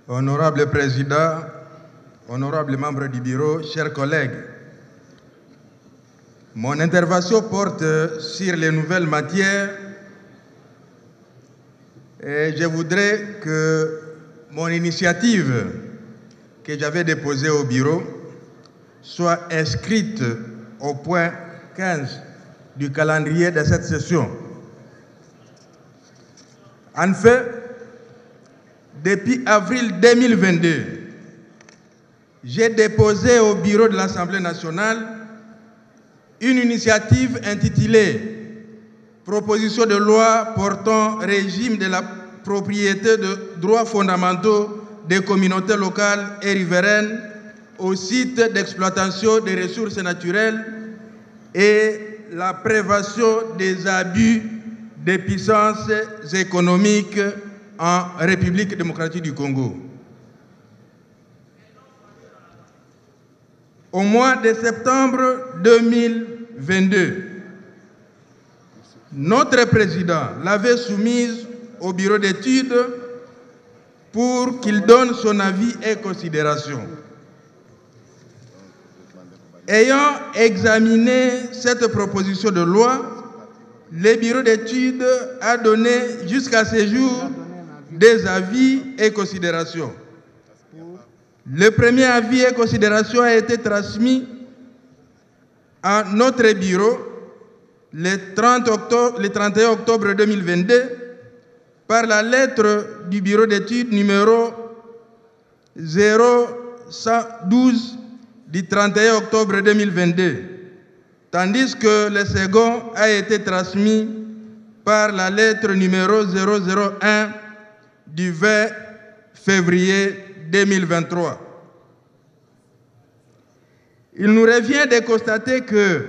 Honorable Président, honorables membres du bureau, chers collègues, mon intervention porte sur les nouvelles matières et je voudrais que mon initiative que j'avais déposée au bureau soit inscrite au point 15 du calendrier de cette session. En fait, depuis avril 2022, j'ai déposé au bureau de l'Assemblée nationale une initiative intitulée « Proposition de loi portant régime de la propriété de droits fondamentaux des communautés locales et riveraines au site d'exploitation des ressources naturelles et la prévention des abus des puissances économiques en République démocratique du Congo ». Au mois de septembre 2022, notre président l'avait soumise au bureau d'études pour qu'il donne son avis et considération. Ayant examiné cette proposition de loi, le bureau d'études a donné jusqu'à ce jour des avis et considérations. Le premier avis et considération a été transmis à notre bureau le 31 octobre 2022 par la lettre du bureau d'études numéro 0112 du 31 octobre 2022, tandis que le second a été transmis par la lettre numéro 001 du 20 février 2023. Il nous revient de constater que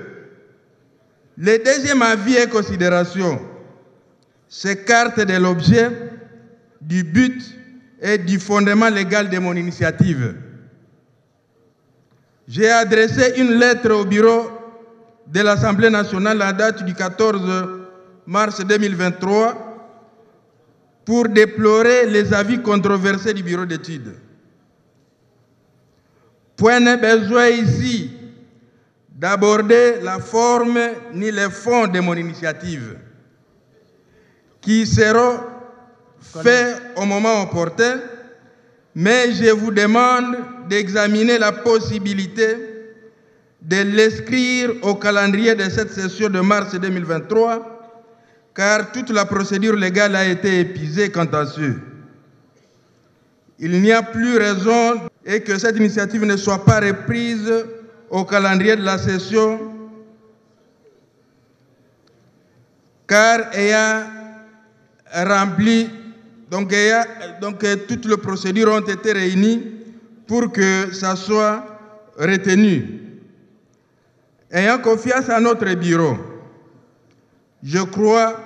le deuxième avis et considération s'écarte de l'objet, du but et du fondement légal de mon initiative. J'ai adressé une lettre au bureau de l'Assemblée nationale à date du 14 mars 2023 pour déplorer les avis controversés du bureau d'études. Point n'est besoin ici d'aborder la forme ni le fond de mon initiative, qui seront faits au moment opportun, mais je vous demande d'examiner la possibilité de l'inscrire au calendrier de cette session de mars 2023, car toute la procédure légale a été épuisée quant à ce. Il n'y a plus raison et que cette initiative ne soit pas reprise au calendrier de la session, car ayant rempli, donc toutes les procédures ont été réunies pour que ça soit retenu. Ayant confiance à notre bureau, je crois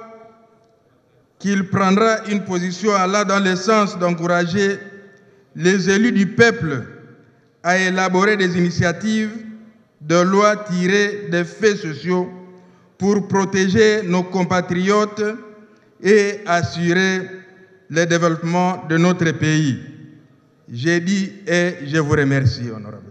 qu'il prendra une position allant dans le sens d'encourager les élus du peuple à élaborer des initiatives de loi tirées des faits sociaux pour protéger nos compatriotes et assurer le développement de notre pays. J'ai dit et je vous remercie, honorable.